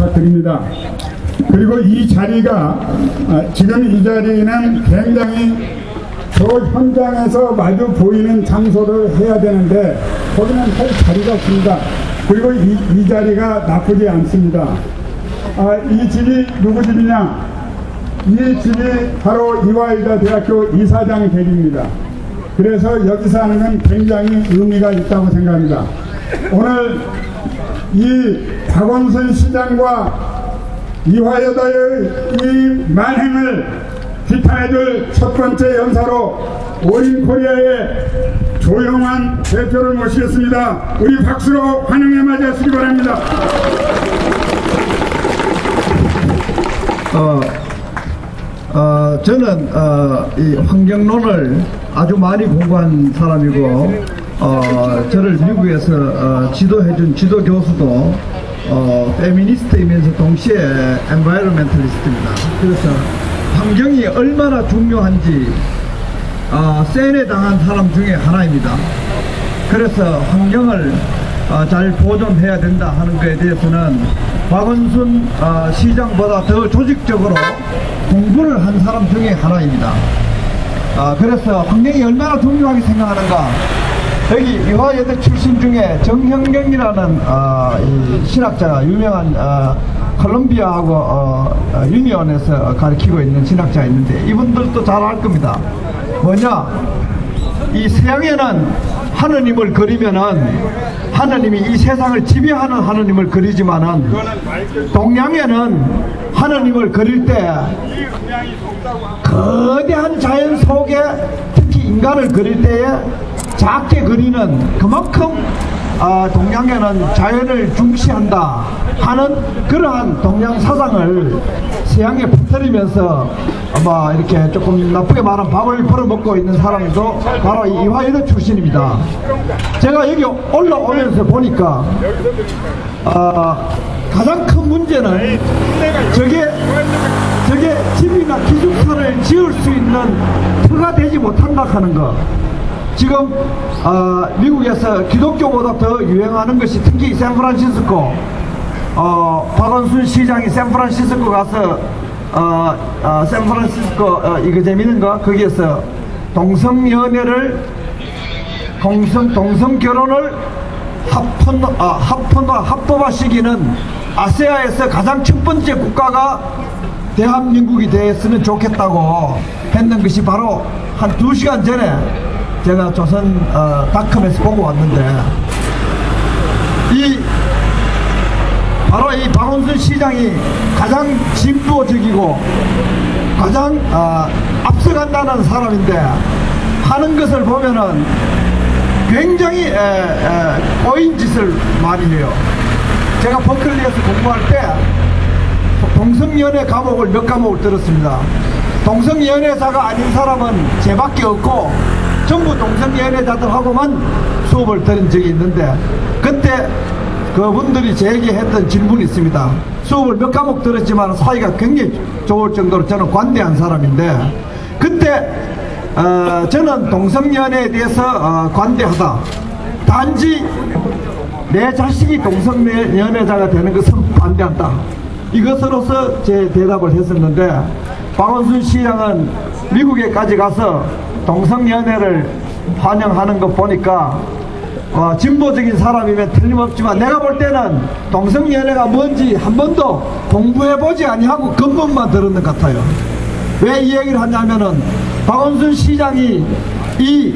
부탁드립니다. 그리고 이 자리가 지금 이 자리는 굉장히 저 현장에서 마주 보이는 장소를 해야 되는데 거기는 할 자리가 없습니다. 그리고 이 자리가 나쁘지 않습니다. 이 집이 누구 집이냐? 이 집이 바로 이화여자 대학교 이사장 댁입니다. 그래서 여기서 하는 건 굉장히 의미가 있다고 생각합니다. 오늘 이 박원순 시장과 이화여자의 이 만행을 비판해줄 첫 번째 연사로 올인코리아의 조영환 대표를 모시겠습니다. 우리 박수로 환영해 맞이하시기 바랍니다. 저는 이 환경론을 아주 많이 공부한 사람이고 저를 미국에서 지도해준 지도 교수도 페미니스트이면서 동시에 엔바이러멘털리스트입니다. 그래서 환경이 얼마나 중요한지 세뇌당한 사람 중에 하나입니다. 그래서 환경을 잘 보존해야 된다 하는 것에 대해서는 박원순 시장보다 더 조직적으로 공부를 한 사람 중에 하나입니다. 그래서 환경이 얼마나 중요하게 생각하는가, 여기 이화여대 출신 중에 정형경이라는 이 신학자가, 유명한 콜롬비아하고 유니온에서 가르치고 있는 신학자가 있는데 이분들도 잘 알 겁니다. 뭐냐, 이 서양에는 하느님을 그리면은 하느님이 이 세상을 지배하는 하느님을 그리지만은 동양에는 하느님을 그릴 때 거대한 자연 속에 특히 인간을 그릴 때에 작게 그리는, 그만큼 동양에는 자연을 중시한다 하는 그러한 동양 사상을 서양에 퍼뜨리면서 이렇게 조금 나쁘게 말하면 밥을 벌어먹고 있는 사람도 바로 이화여대 출신입니다. 제가 여기 올라오면서 보니까 가장 큰 문제는 저게 집이나 기숙사를 지을 수 있는 터가 되지 못한다 하는 거. 지금 미국에서 기독교보다 더 유행하는 것이 특히 샌프란시스코, 박원순 시장이 샌프란시스코 가서 샌프란시스코 이거 재밌는 거, 거기에서 동성연애를 동성결혼을 합법화시키는 아시아에서 가장 첫 번째 국가가 대한민국이 되었으면 좋겠다고 했는 것이 바로 한 2시간 전에 제가 조선닷컴에서 보고 왔는데, 바로 이 박원순 시장이 가장 진보적이고 가장 앞서간다는 사람인데 하는 것을 보면은 굉장히 꼬인 짓을 많이 해요. 제가 버클리에서 공부할 때 동성연애 과목을 몇 과목을 들었습니다. 동성연애자가 아닌 사람은 제밖에 없고 전부 동성연애자들하고만 수업을 들은 적이 있는데, 그때 그분들이 제게 했던 질문이 있습니다. 수업을 몇 과목 들었지만 사이가 굉장히 좋을 정도로 저는 관대한 사람인데, 그때 저는 동성연애에 대해서 관대하다, 단지 내 자식이 동성연애자가 되는 것은 반대한다, 이것으로서 제 대답을 했었는데, 박원순 시장은 미국에까지 가서 동성연애를 환영하는 것 보니까 진보적인 사람이면 틀림없지만 내가 볼 때는 동성연애가 뭔지 한 번도 공부해보지 아니하고 겉멋만 들었는 것 같아요. 왜 이 얘기를 하냐면은 박원순 시장이 이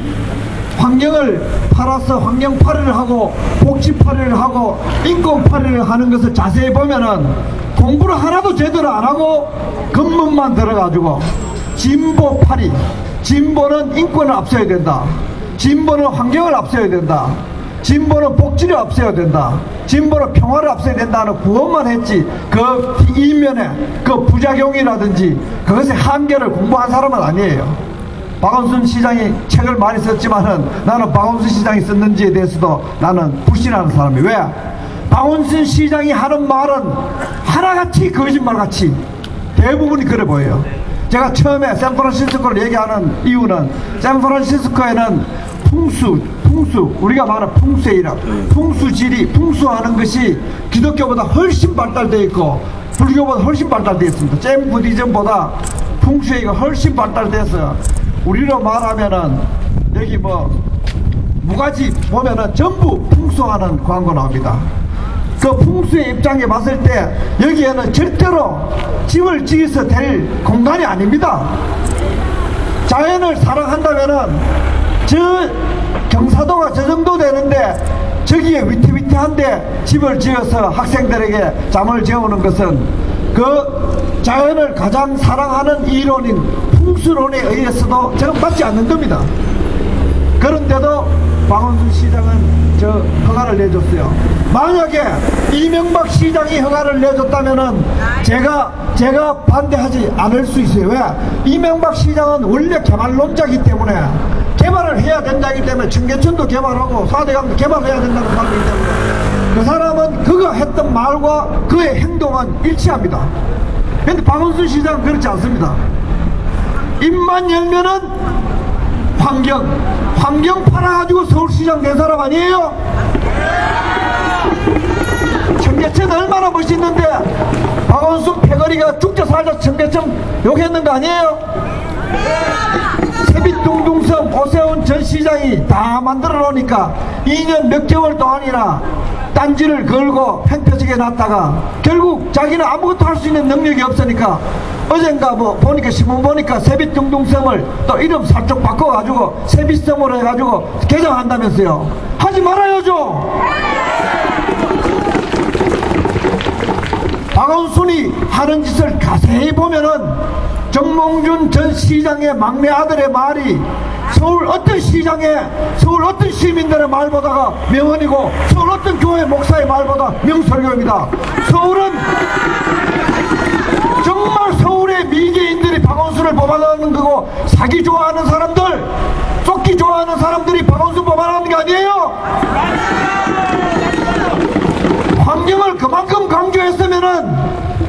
환경을 팔아서 환경팔이를 하고 복지팔이를 하고 인권팔이를 하는 것을 자세히 보면은 공부를 하나도 제대로 안 하고 겉멋만 들어가지고 진보팔이, 진보는 인권을 앞서야 된다, 진보는 환경을 앞서야 된다, 진보는 복지를 앞서야 된다, 진보는 평화를 앞서야 된다는 구호만 했지 그 이면에 그 부작용이라든지 그것의 한계를 공부한 사람은 아니에요. 박원순 시장이 책을 많이 썼지만은 나는 박원순 시장이 썼는지에 대해서도 나는 불신하는 사람이에요. 왜? 박원순 시장이 하는 말은 하나같이 거짓말같이 대부분이 그래 보여요. 제가 처음에 샌프란시스코를 얘기하는 이유는 샌프란시스코에는 풍수, 우리가 말하는 풍수이라, 풍수지리, 풍수하는 것이 기독교보다 훨씬 발달되어 있고 불교보다 훨씬 발달되어 있습니다. 잼 부디즘보다 풍수가 훨씬 발달돼서 우리로 말하면은 여기 뭐 무가지 보면은 전부 풍수하는 광고 나옵니다. 그 풍수의 입장에 봤을 때 여기에는 절대로 집을 지어서 될 공간이 아닙니다. 자연을 사랑한다면은 저 경사도가 저 정도 되는데 저기에 위태위태한데 집을 지어서 학생들에게 잠을 재우는 것은 그 자연을 가장 사랑하는 이론인 풍수론에 의해서도 저는 맞지 않는 겁니다. 그런데도 박원순 시장은 저 허가를 내줬어요. 만약에 이명박 시장이 허가를 내줬다면은 제가 반대하지 않을 수 있어요. 왜? 이명박 시장은 원래 개발론자이기 때문에 개발을 해야 된다기 때문에 청계천도 개발하고 4대강도 개발해야 된다는 말이기 때문에 그 사람은 그가 했던 말과 그의 행동은 일치합니다. 그런데 박원순 시장은 그렇지 않습니다. 입만 열면은 환경 팔아가지고 서울시장 된 사람 아니에요? 청계천 얼마나 멋있는데 박원순 패거리가 죽자 살자 청계천 욕했는 거 아니에요? 세빛둥둥섬 오세훈 전 시장이 다 만들어 놓으니까 2년 몇 개월 동안이나 딴지를 걸고 팽펴지게 놨다가 결국 자기는 아무것도 할 수 있는 능력이 없으니까 어젠가 뭐 보니까 신문 보니까 세빛둥둥섬을 또 이름 살짝 바꿔가지고 세빛섬으로 해가지고 개장한다면서요. 하지 말아야죠. 박원순이 하는 짓을 자세히 보면은 정몽준 전 시장의 막내 아들의 말이 서울 어떤 시민들의 말보다가 명언이고 서울 어떤 교회 목사의 말보다 명설교입니다. 서울은 정말 서울의 미개인들이 박원순을 뽑아내는 거고 사기 좋아하는 사람들, 쫓기 좋아하는 사람들이 박원순 뽑아내는 게 아니에요. 환경을 그만큼 강조했으면은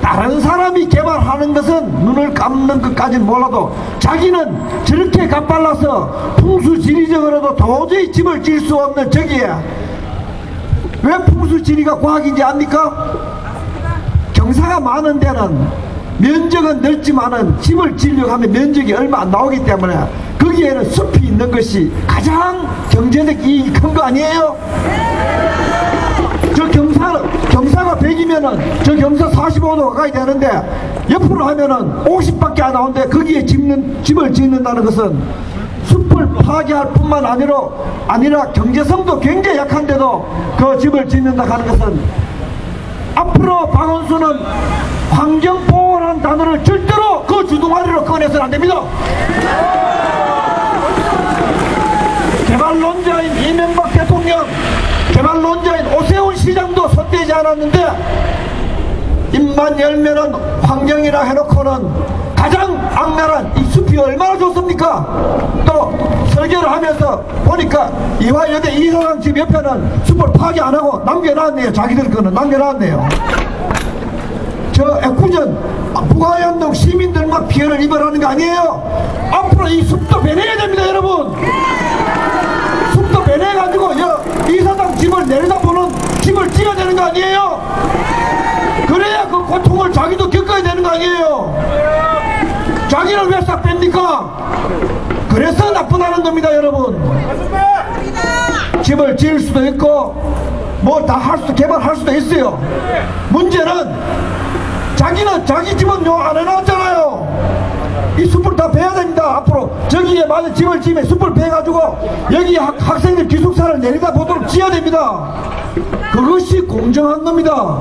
다른 사람이 개발하는 것은 눈을 감는 것까지는 몰라도 자기는 저렇게 가빨라서 풍수지리적으로도 도저히 집을 지을 수 없는 저기에 왜 풍수지리가 과학인지 압니까? 경사가 많은 데는 면적은 넓지만은 집을 지으려고 하면 면적이 얼마 안 나오기 때문에 거기에는 숲이 있는 것이 가장 경제적 이익이 큰 거 아니에요? 저 경사가 100이면은 저 경사 45도 가까이 되는데 옆으로 하면은 50밖에 안 나오는데 거기에 집을 짓는다는 것은 숲을 파괴할 뿐만 아니라 경제성도 굉장히 약한데도 그 집을 짓는다 하는 것은 앞으로 박원순은 환경보호라는 단어를 절대로 그 주둥아리로 꺼내서는 안 됩니다. 개발론자인 이명박 대통령, 개발론자인 오세훈 시장도 손대지 않았는데 입만 열면은 환경이라 해놓고는 가장 악랄한 이 숲이 얼마나 좋습니까? 또 설계를 하면서 보니까 이화여대 이사장 집 옆에는 숲을 파괴 안 하고 남겨놨네요. 자기들 거는 남겨놨네요. 저 애꿎은 북하현동 시민들만 피해를 입으라는 거 아니에요? 앞으로 이 숲도 배내야 됩니다, 여러분. 숲도 배내가지고 이사장 집을 내려다보는 집을 지어야 되는 거 아니에요? 그래야 그 고통을 자기도 겪어야 되는 거 아니에요? 자기를 왜 싹 뺍니까? 그래서 나쁘다는 겁니다, 여러분. 집을 지을 수도 있고 뭐 다 할 수도 개발할 수도 있어요. 문제는 자기는 자기 집은 요 안 해놨잖아요. 이 숲을 다 베야 됩니다. 앞으로 저기에 만약 집을 지으면 숲을 베가지고 여기 학생들 기숙사를 내리다 보도록 지어야 됩니다. 그것이 공정한 겁니다.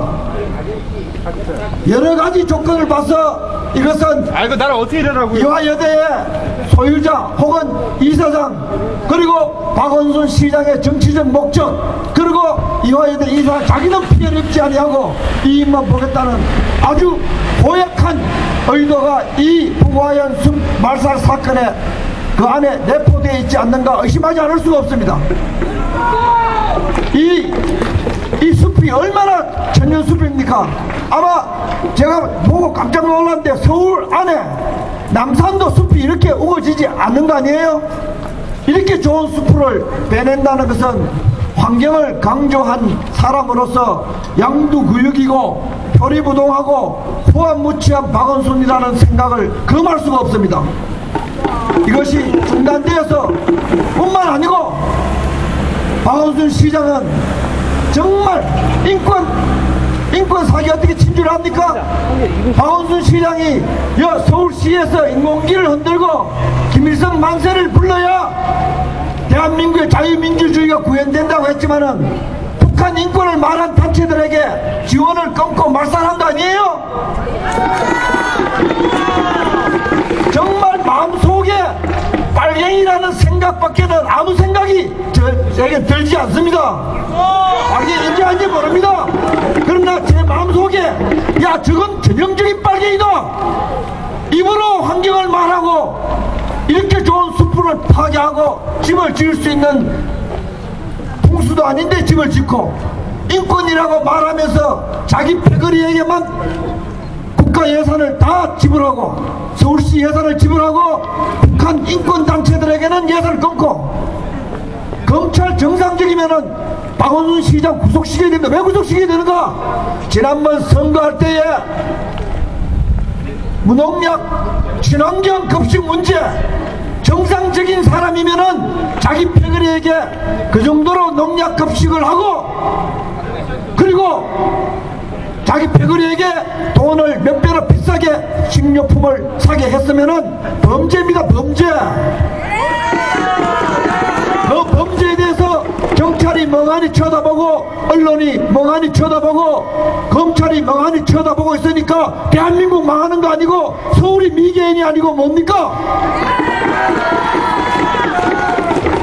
여러 가지 조건을 봐서 이것은 이거 나를 어떻게 이러라고요? 이화여대의 소유자 혹은 이사장 그리고 박원순 시장의 정치적 목적 그리고 이화여대 이사장 자기는 피해를 입지 아니하고 이익만 보겠다는 아주 고약한 의도가 이 북화현 숲 말살 사건에 그 안에 내포되어 있지 않는가 의심하지 않을 수가 없습니다. 이 숲이 얼마나 천연숲입니까? 아마 제가 보고 깜짝 놀랐는데 서울 안에 남산도 숲이 이렇게 우거지지 않는 거 아니에요? 이렇게 좋은 숲을 빼낸다는 것은 환경을 강조한 사람으로서 양두구육이고 표리부동하고 후한무치한 박원순이라는 생각을 금할 수가 없습니다. 이것이 중단되어서 뿐만 아니고 박원순 시장은 정말 인권 사기 어떻게 진주를 합니까? 박원순 시장이 서울시에서 인공기를 흔들고 김일성 만세를 불러야 대한민국의 자유민주주의가 구현된다고 했지만은 북한 인권을 말한 단체들에게 지원을 끊고 말살한 거 아니에요? 정말 마음속에 빨갱이라는 생각밖에는 아무 생각이 저에게 들지 않습니다. 이게 인정한지 모릅니다. 그러나 제 마음속에 야 저건 전형적인 빨갱이다. 입으로 환경을 말하고 이렇게 좋은 숲을 파괴하고 집을 지을 수 있는 풍수도 아닌데 집을 짓고 인권이라고 말하면서 자기 패거리에게만 국가 예산을 다 지불하고 서울시 예산을 지불하고 북한 인권단체들에게는 예산을 끊고 검찰 정상적이면은 박원순 시장 구속시켜야 됩니다. 왜 구속시켜야 되는가? 지난번 선거할 때에 무농약 친환경 급식 문제 정상적인 사람이면은 자기 패거리에게 그 정도로 농약 급식을 하고 그리고 자기 패거리에게 돈을 몇 배로 비싸게 식료품을 사게 했으면은 범죄입니다. 범죄. 그 범죄에 대해서 경찰이 멍하니 쳐다보고 언론이 멍하니 쳐다보고 검찰이 멍하니 쳐다보고 있으니까 대한민국 망하는 거 아니고 서울이 미개인이 아니고 뭡니까?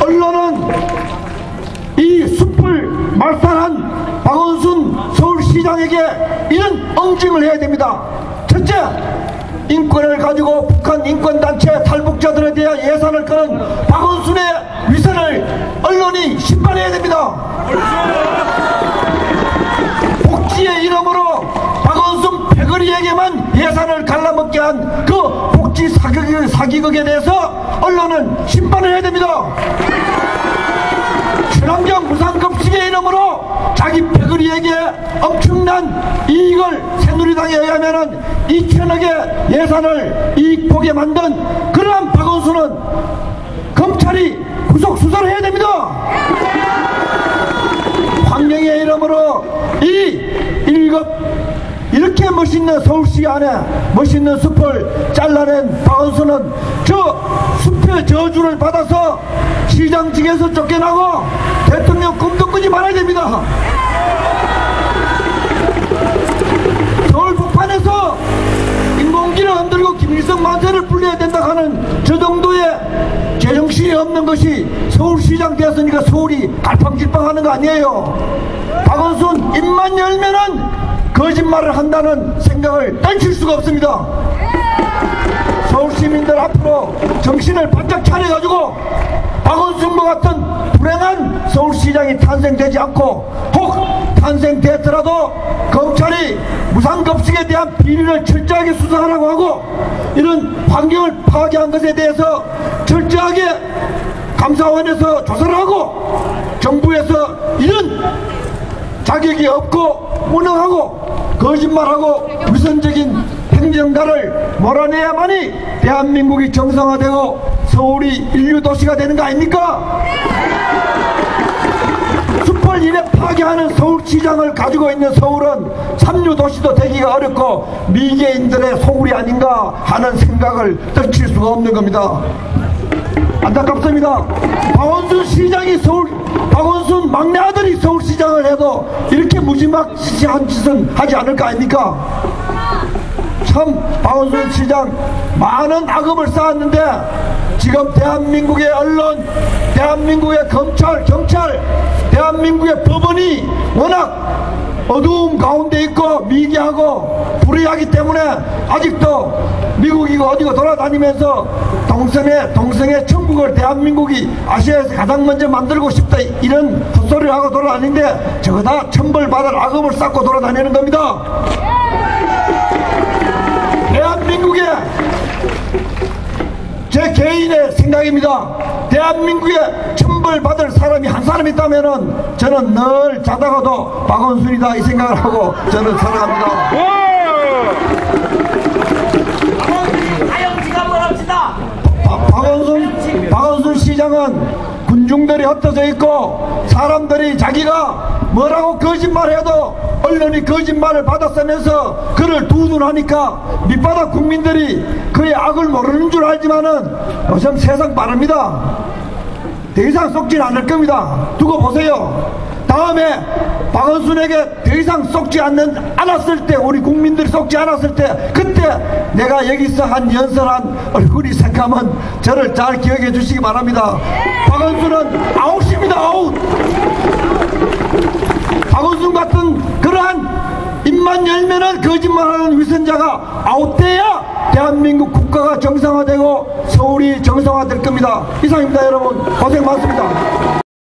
언론은 이 숲을 말살한 박원순 서울시장에게 이런 응징을 해야 됩니다. 첫째, 인권을 가지고 북한 인권단체 탈북자들에 대한 예산을 끄는 박원순의 위선을 언론이 심판해야 됩니다. 복지의 이름으로 박원순 패거리에게만 예산을 갈라먹게 한 그 복지 사기극에 대해서 언론은 심판을 해야 됩니다. 친환경 무상급식의 이름으로 자기 패거리에게 엄청난 이익을 새누리당에 의하면은 2천억의 예산을 이익 보게 만든 그러한 박원순은 검찰이 구속 수사를 해야 됩니다. 환경의 이름으로 이 1급 이렇게 멋있는 서울시 안에 멋있는 숲을 잘라낸 박원순은 저 숲의 저주를 받아서 시장직에서 쫓겨나고 대통령 꿈도 꾸지 말아야 됩니다. 서울 북한에서 인공기를 흔들고 김일성 만세를 불러야 된다 하는 저 정도의 제정신이 없는 것이 서울시장 되었으니까 서울이 갈팡질팡하는 거 아니에요. 박원순 입만 열면은 거짓말을 한다는 생각을 떨칠 수가 없습니다. 서울 시민들 앞으로 정신을 바짝 차려가지고 박원순과 같은 불행한 서울시장이 탄생되지 않고 혹 탄생됐더라도 검찰이 무상급식에 대한 비리를 철저하게 수사하라고 하고 이런 환경을 파괴한 것에 대해서 철저하게 감사원에서 조사를 하고 정부에서 이런 자격이 없고 무능하고 거짓말하고 위선적인 행정가를 몰아내야만이 대한민국이 정상화되고 서울이 인류도시가 되는 거 아닙니까? 숲을 이래 파괴하는 서울시장을 가지고 있는 서울은 삼류도시도 되기가 어렵고 미개인들의 소굴이 아닌가 하는 생각을 떨칠 수가 없는 겁니다. 안타깝습니다. 박원순 시장이 박원순 막내 아들이 서울시장을 해도 이렇게 무지막지한 짓은 하지 않을 거 아닙니까? 참 박원순 시장 많은 악업을 쌓았는데 지금 대한민국의 언론, 대한민국의 검찰, 경찰, 대한민국의 법원이 워낙 어두움 가운데 있고 미개하고 불의하기 때문에 아직도 미국이고 어디고 돌아다니면서 동성애 천국을 대한민국이 아시아에서 가장 먼저 만들고 싶다 이런 헛소리를 하고 돌아다니는데 저거 다 천벌받을 악업을 쌓고 돌아다니는 겁니다. 대한민국의 제 개인의 제 생각입니다. 대한민국에 천벌받을 사람이 한 사람 있다면은 저는 늘 자다가도 박원순이다 이 생각을 하고 저는 살아갑니다. 박원순 시장은 군중들이 흩어져 있고 사람들이 자기가 뭐라고 거짓말해도 언론이 거짓말을 받아쓰면서 그를 두둔하니까 밑바닥 국민들이 그의 악을 모르는 줄 알지만은 요즘 세상 빠릅니다. 더 이상 속지 않을 겁니다. 두고 보세요. 다음에 박원순에게 더 이상 속지 않았을 때, 우리 국민들이 속지 않았을 때, 그때 내가 여기서 한 연설한 얼굴이 새까면 저를 잘 기억해 주시기 바랍니다. 박원순은 아웃입니다. 아웃. 박원순 같은 그러한 입만 열면은 거짓말하는 위선자가 아웃돼야 대한민국 국가가 정상화되고 서울이 정상화될 겁니다. 이상입니다. 여러분 고생 많습니다.